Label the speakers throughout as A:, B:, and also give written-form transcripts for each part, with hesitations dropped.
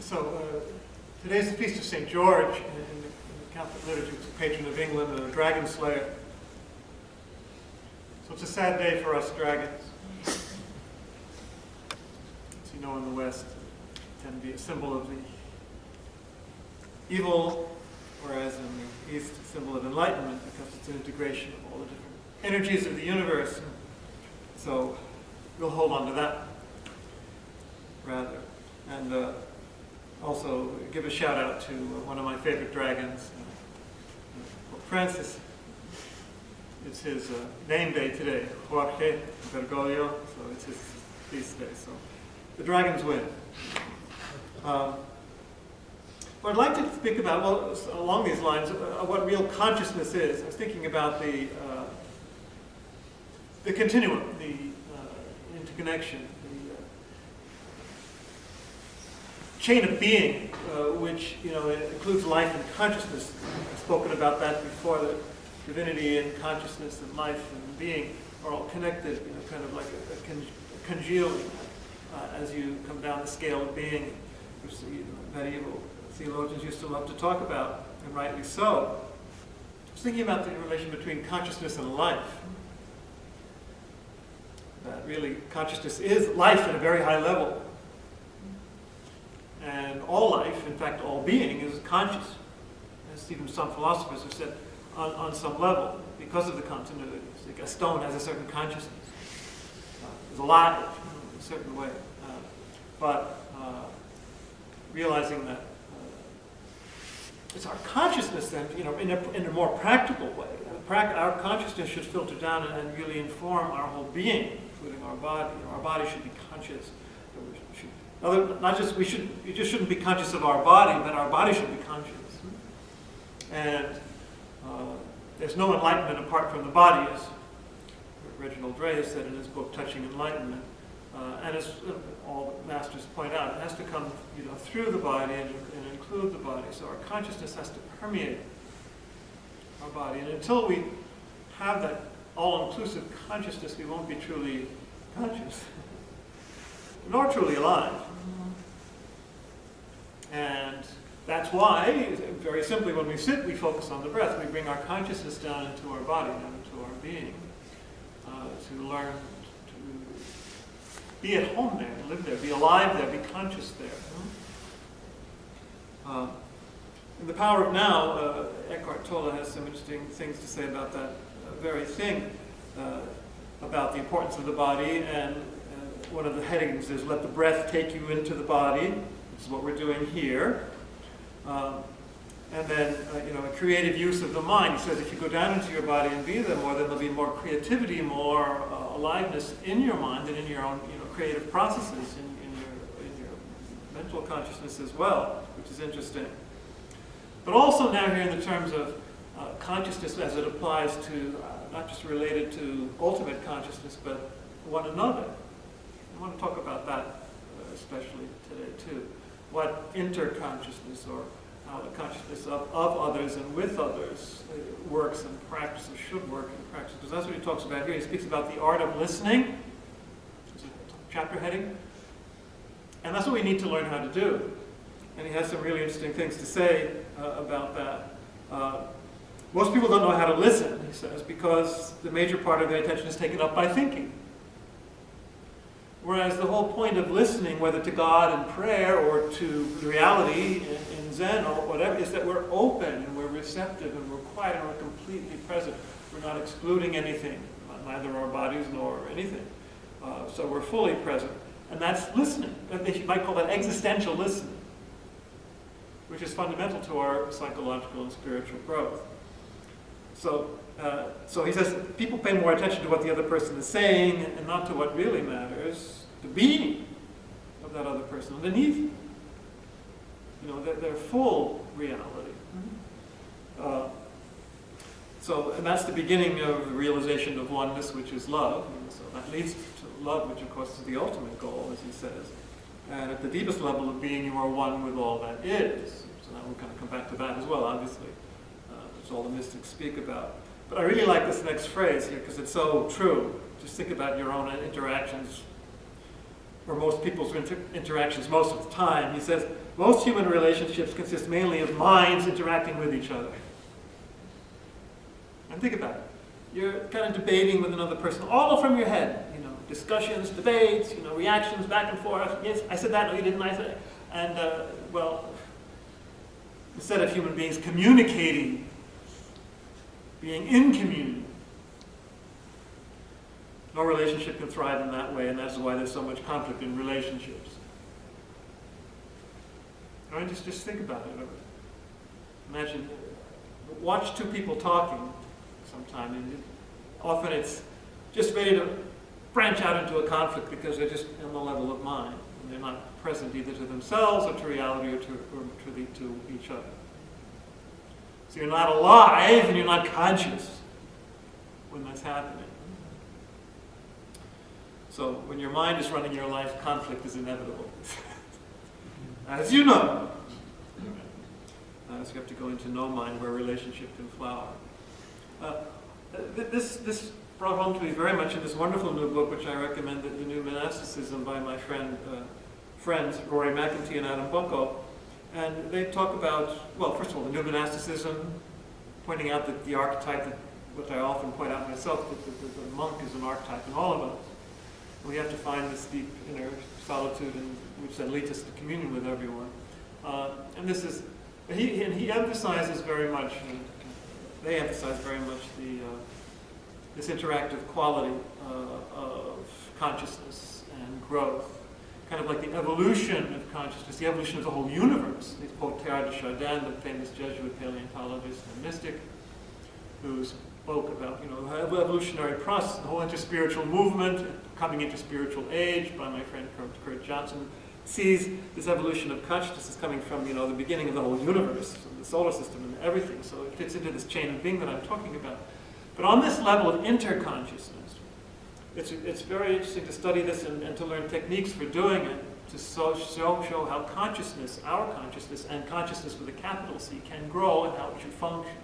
A: Today's the feast of St. George in the Catholic liturgy. It's the patron of England and a dragon slayer. So it's a sad day for us dragons. As you know, in the West, tend to be a symbol of the evil, whereas in the East, a symbol of enlightenment, because it's an integration of all the different energies of the universe. So we'll hold on to that, rather. And also give a shout out to one of my favorite dragons, Pope Francis. It's his name day today, Jorge Bergoglio, so it's his feast day. So the dragons win. What I'd like to speak about, well, along these lines, what real consciousness is. I was thinking about the continuum, the interconnection, the chain of being, which it includes life and consciousness. I've spoken about that before. That divinity and consciousness and life and being are all connected, kind of like a congealing as you come down the scale of being, which medieval theologians used to love to talk about, and rightly so. I was thinking about the relation between consciousness and life. That really consciousness is life at a very high level. And all life, in fact all being, is conscious. As even some philosophers have said, on some level, because of the continuities. Like a stone has a certain consciousness. It's alive in a certain way. But realizing that it's our consciousness then, in a more practical way. Our consciousess should filter down and really inform our whole being, including our body. Our body should be conscious. We just shouldn't be conscious of our body, but our body should be conscious. And there's no enlightenment apart from the body, as Reginald Ray said in his book, Touching Enlightenment. And as all the masters point out, it has to come through the body and include the body. So our consciousness has to permeate our body. And until we have that all-inclusive consciousness, we won't be truly conscious, nor truly alive. And that's why, very simply, when we sit, we focus on the breath. We bring our consciousness down into our body, down into our being, to learn to be at home there, live there, be alive there, be conscious there. In The Power of Now, Eckhart Tolle has some interesting things to say about that very thing, about the importance of the body, and one of the headings is, let the breath take you into the body. This is what we're doing here. And then, a creative use of the mind. He says if you go down into your body and be there more, then there'll be more creativity, more aliveness in your mind and in your own creative processes, in your mental consciousness as well, which is interesting. But also now here in the terms of consciousness as it applies to, not just related to ultimate consciousness, but one another. I want to talk about that especially today too. What interconsciousness, or how the consciousness of others and with others works and practices, should work and practice. Because that's what he talks about here. He speaks about the art of listening. It's a chapter heading. And that's what we need to learn how to do. And he has some really interesting things to say about that. Most people don't know how to listen, he says, because the major part of their attention is taken up by thinking. Whereas the whole point of listening, whether to God in prayer or to reality in Zen or whatever, is that we're open and we're receptive and we're quiet and we're completely present. We're not excluding anything, neither our bodies nor anything. So we're fully present. And that's listening. You might call that existential listening, which is fundamental to our psychological and spiritual growth. So he says people pay more attention to what the other person is saying and not to what really matters, the being of that other person underneath. Their full reality. And that's the beginning of the realization of oneness, which is love. And so that leads to love, which of course is the ultimate goal, as he says. And at the deepest level of being, you are one with all that is. So now we're going to come back to that as well, obviously. That's all the mystics speak about. But I really like this next phrase here because it's so true. Just think about your own interactions or most people's interactions most of the time. He says, most human relationships consist mainly of minds interacting with each other. And think about it. You're kind of debating with another person, all from your head. You know, discussions, debates, you know, reactions back and forth. Yes, I said that, no, you didn't, I said it. And, well, instead of human beings communicating, being in communion, no relationship can thrive in that way, and that's why there's so much conflict in relationships. All right, just think about it. Imagine, watch two people talking sometime, and often it's just ready to branch out into a conflict because they're just on the level of mind, and they're not present either to themselves or to reality or to each other. So you're not alive and you're not conscious when that's happening. So when your mind is running your life, conflict is inevitable. As you know. So you have to go into no mind where relationship can flower. This brought home to me very much in this wonderful new book, which I recommend, The New Monasticism, by my friends Rory McEntee and Adam Bucko. And they talk about, well, first of all, the new monasticism, pointing out that the archetype, which I often point out myself, that the monk is an archetype in all of us. We have to find this deep inner solitude, which then leads us to communion with everyone. And this is, he emphasizes very much, and they emphasize very much this interactive quality of consciousness and growth, kind of like the evolution of consciousness, the evolution of the whole universe. They quote Teilhard de Chardin, the famous Jesuit paleontologist and mystic, who spoke about, you know, the evolutionary process, the whole interspiritual movement, coming into spiritual age, by my friend Kurt Johnson, sees this evolution of consciousness as coming from, you know, the beginning of the whole universe, the solar system and everything. So it fits into this chain of being that I'm talking about. But on this level of interconsciousness, it's very interesting to study this and to learn techniques for doing it, to show how consciousness, our consciousness, and consciousness with a capital C, can grow and how it should function.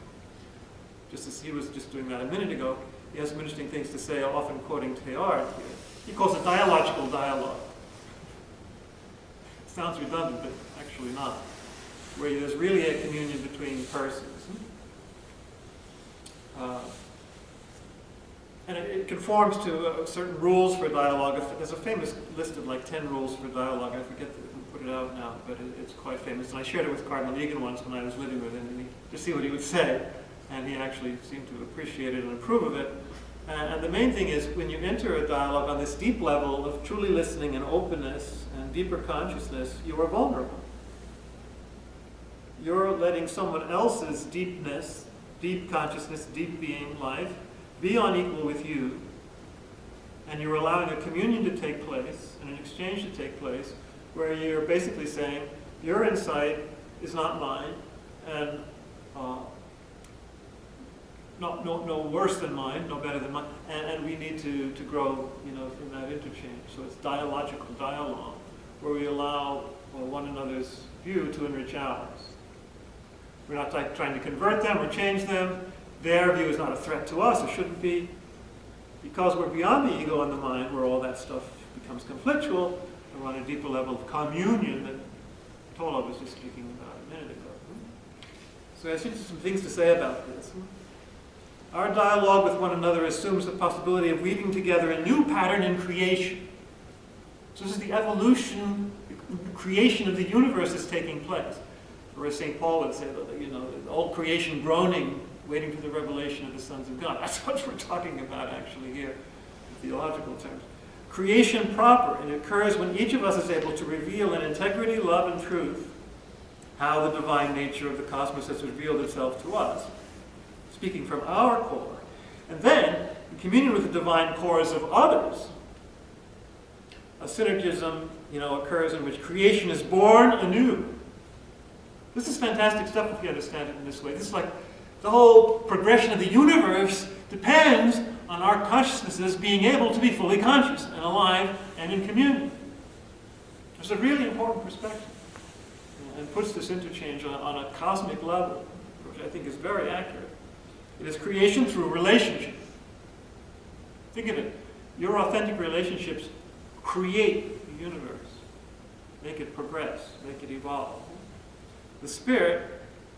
A: Just as he was just doing that a minute ago, he has some interesting things to say, often quoting Teilhard here. He calls it dialogical dialogue. It sounds redundant, but actually not. Where there's really a communion between persons. And it conforms to certain rules for dialogue. There's a famous list of like 10 rules for dialogue. I forget who put it out now, but it's quite famous. And I shared it with Cardinal Egan once when I was living with him, to see what he would say. And he actually seemed to appreciate it and approve of it. And the main thing is, when you enter a dialogue on this deep level of truly listening and openness and deeper consciousness, you are vulnerable. You're letting someone else's deepness, deep consciousness, deep being, life, be on equal with you, and you're allowing a communion to take place and an exchange to take place where you're basically saying, your insight is not mine, and no worse than mine, no better than mine, and we need to grow, you know, in that interchange. So it's dialogical dialogue, where we allow one another's view to enrich ours. We're not trying to convert them or change them. Their view is not a threat to us, it shouldn't be. Because we're beyond the ego and the mind, where all that stuff becomes conflictual, we're on a deeper level of communion that Tola was just speaking about a minute ago. So I think there's some things to say about this. Our dialogue with one another assumes the possibility of weaving together a new pattern in creation. So this is the evolution, the creation of the universe is taking place. Or as St. Paul would say, you know, the old creation groaning, waiting for the revelation of the sons of God. That's what we're talking about actually here, in theological terms. Creation proper, and it occurs when each of us is able to reveal in integrity, love, and truth how the divine nature of the cosmos has revealed itself to us, speaking from our core. And then, in communion with the divine cores of others, a synergism, you know, occurs in which creation is born anew. This is fantastic stuff if you understand it in this way. This is like the whole progression of the universe depends on our consciousnesses being able to be fully conscious and alive and in communion. It's a really important perspective, and puts this interchange on a cosmic level, which I think is very accurate. It is creation through relationship. Think of it. Your authentic relationships create the universe, make it progress, make it evolve. The Spirit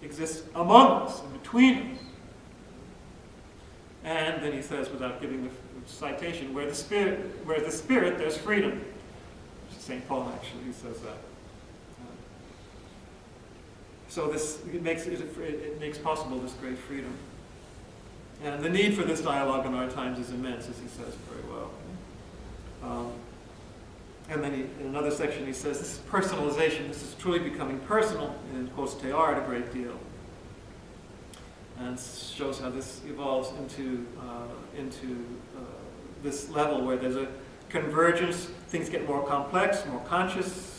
A: exists among us, and between us. And then he says, without giving the citation, where the Spirit, there's freedom. St. Paul actually says that. So it makes possible this great freedom. And the need for this dialogue in our times is immense, as he says very well. And then in another section he says, this is personalization, this is truly becoming personal, and quotes Teilhard a great deal. And shows how this evolves into this level where there's a convergence, things get more complex, more conscious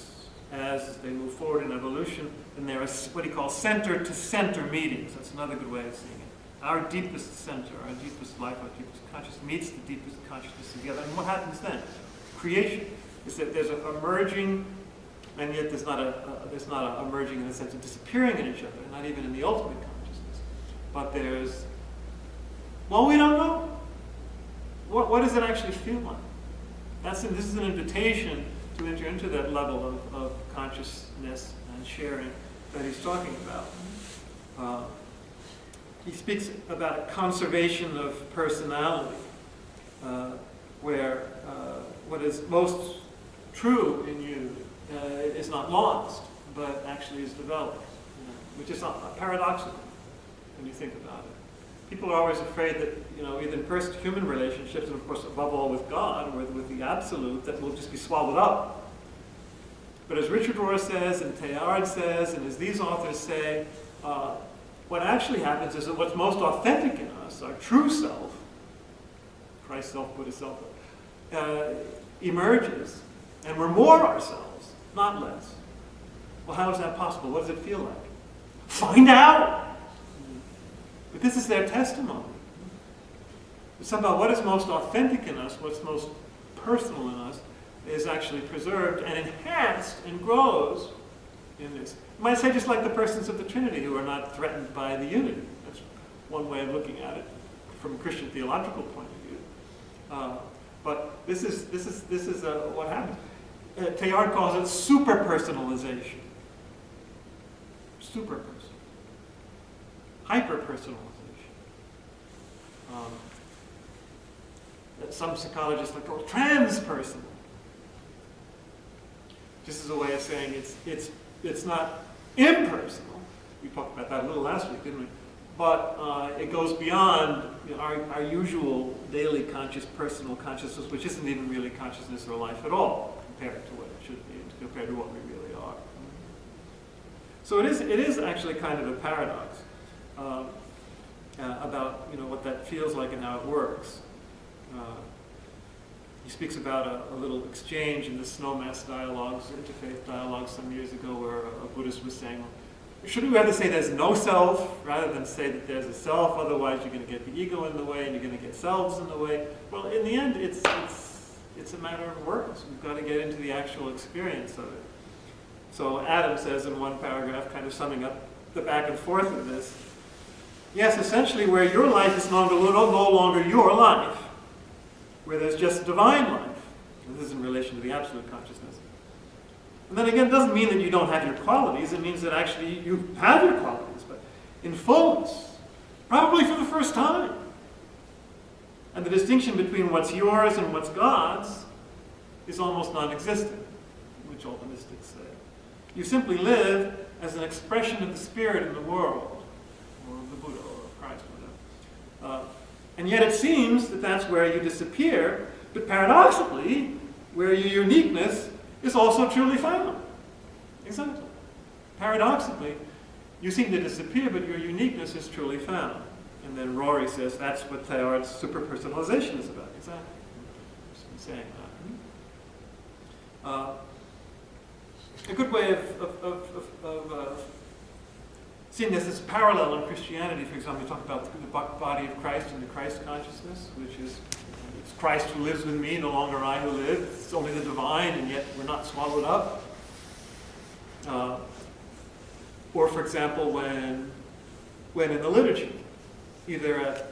A: as they move forward in evolution, and there are what he calls center-to-center meetings. That's another good way of seeing it. Our deepest center, our deepest life, our deepest consciousness meets the deepest consciousness together. And what happens then? Creation is that there's a merging, and yet there's not a merging in the sense of disappearing in each other, not even in the ultimate consciousness. But there's, well, we don't know. What does it actually feel like? This is an invitation to enter into that level of consciousness and sharing that he's talking about. He speaks about conservation of personality, where what is most true in you is not lost, but actually is developed, which is paradoxical when you think about it. People are always afraid that, either in human relationships, and of course above all with God, or with the Absolute, that will just be swallowed up. But as Richard Rohr says, and Teilhard says, and as these authors say, what actually happens is that what's most authentic in us, our true self, Christ self, Buddha self, emerges, and we're more ourselves, not less. Well, how is that possible? What does it feel like? Find out! But this is their testimony. It's about what is most authentic in us, what's most personal in us, is actually preserved and enhanced and grows in this. You might say just like the persons of the Trinity who are not threatened by the unity. That's one way of looking at it from a Christian theological point of view. But this is what happens. Teilhard calls it super-personalization. Super-personal. Hyper-personalization. Some psychologists like call it transpersonal. Just as a way of saying it's not impersonal. We talked about that a little last week, didn't we? But it goes beyond our usual daily personal consciousness, which isn't even really consciousness or life at all compared to what it should be, compared to what we really are. So it is actually kind of a paradox about what that feels like and how it works. He speaks about a little exchange in the Snowmass dialogues, interfaith dialogues some years ago, where a Buddhist was saying, shouldn't we rather say there's no self rather than say that there's a self? Otherwise, you're going to get the ego in the way, and you're going to get selves in the way. Well, in the end, it's a matter of words. We've got to get into the actual experience of it. So Adam says in one paragraph, kind of summing up the back and forth of this, yes, essentially, where your life is no longer your life, where there's just divine life. And this is in relation to the absolute consciousness. And then again, it doesn't mean that you don't have your qualities. It means that actually you have your qualities, but in fullness, probably for the first time. And the distinction between what's yours and what's God's is almost non-existent, which all the mystics say. You simply live as an expression of the Spirit in the world, or of the Buddha, or of Christ, whatever. And yet it seems that that's where you disappear, but paradoxically, where your uniqueness is also truly found. Exactly. Paradoxically, you seem to disappear, but your uniqueness is truly found. And then Rory says that's what Teilhard's super-personalization is about. Exactly. He's saying that. A good way of seeing this is parallel in Christianity. For example, we talk about the body of Christ and the Christ consciousness, which is it's Christ who lives with me, no longer I who live. It's only the divine, and yet we're not swallowed up. Or, for example, when in the liturgy, either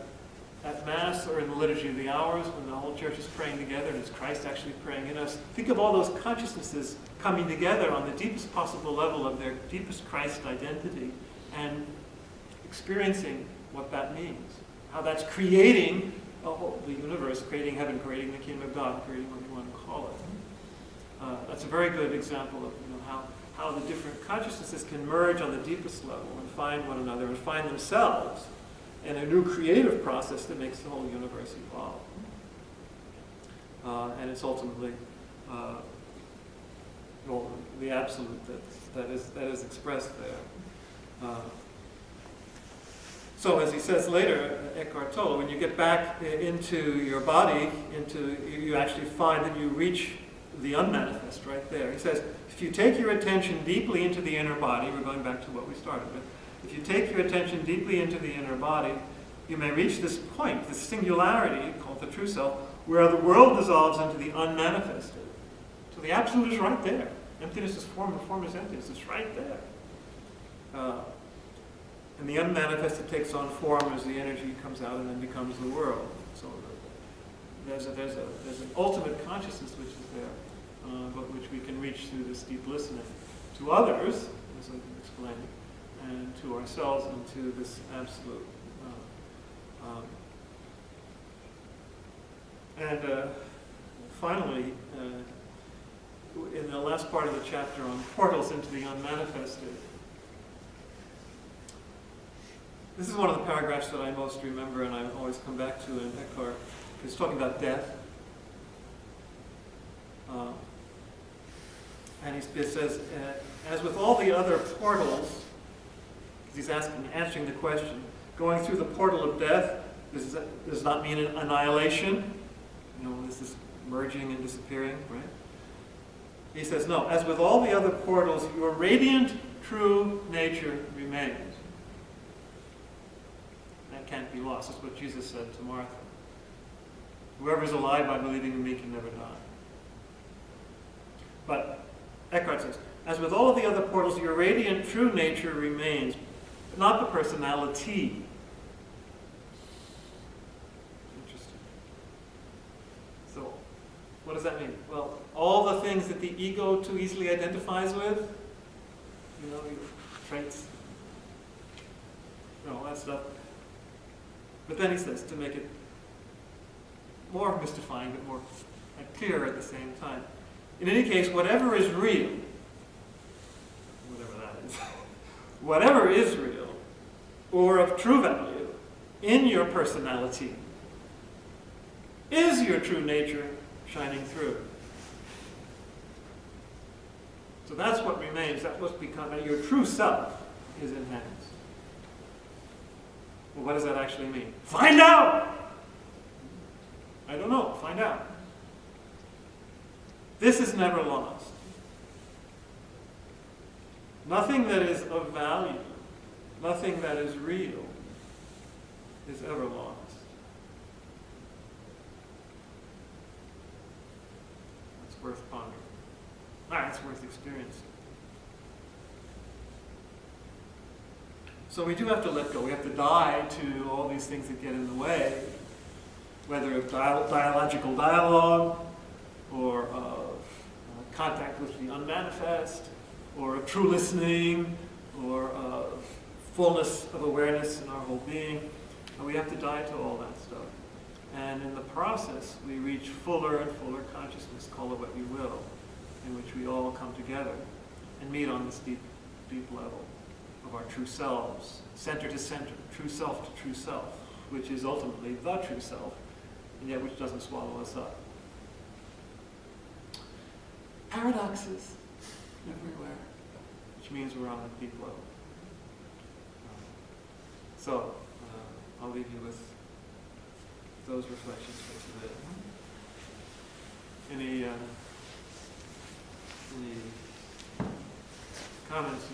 A: at Mass or in the Liturgy of the Hours, when the whole church is praying together and it's Christ actually praying in us. Think of all those consciousnesses coming together on the deepest possible level of their deepest Christ identity and experiencing what that means. How that's creating the universe, creating heaven, creating the kingdom of God, creating what you want to call it. That's a very good example of how the different consciousnesses can merge on the deepest level and find one another and find themselves in a new creative process that makes the whole universe evolve. And it's ultimately the absolute that is expressed there. So as he says later, Eckhart Tolle, when you get back into your body, you actually find that you reach the unmanifest right there. He says, if you take your attention deeply into the inner body, we're going back to what we started with, if you take your attention deeply into the inner body, you may reach this point, this singularity, called the true self, where the world dissolves into the unmanifested. So the absolute is right there. Emptiness is form, and form is emptiness. It's right there. And the unmanifested takes on form as the energy comes out and then becomes the world. So there's an ultimate consciousness which is there, but which we can reach through this deep listening to others, as I've been explaining, and to ourselves and to this absolute. Finally, in the last part of the chapter on portals into the unmanifested, this is one of the paragraphs that I most remember and I always come back to in Eckhart. He's talking about death. And it says, as with all the other portals, he's answering the question, going through the portal of death does not mean an annihilation. This is merging and disappearing, right? He says, no, as with all the other portals, your radiant, true nature remains. That can't be lost. That's what Jesus said to Martha. Whoever is alive by believing in me can never die. But Eckhart says, as with all of the other portals, your radiant, true nature remains, but not the personality. Interesting. So, what does that mean? Well, all the things that the ego too easily identifies with, your traits, all that stuff. But then he says, to make it more mystifying, but more clear at the same time. In any case, whatever is real, whatever that is, whatever is real, or of true value, in your personality, is your true nature shining through. So that's what remains, that's what's become, your true self is enhanced. Well, what does that actually mean? Find out! I don't know, find out. This is never lost. Nothing that is of value, nothing that is real, is ever lost. It's worth pondering. It's worth experiencing. So we do have to let go. We have to die to all these things that get in the way, whether it's dialogical dialogue, or contact with the unmanifest, or true listening, or fullness of awareness in our whole being. And we have to die to all that stuff. And in the process, we reach fuller and fuller consciousness, call it what you will, in which we all come together and meet on this deep, deep level of our true selves, center to center, true self to true self, which is ultimately the true self, and yet which doesn't swallow us up. Paradoxes everywhere, which means we're on a deep level. So, I'll leave you with those reflections for today. Any comments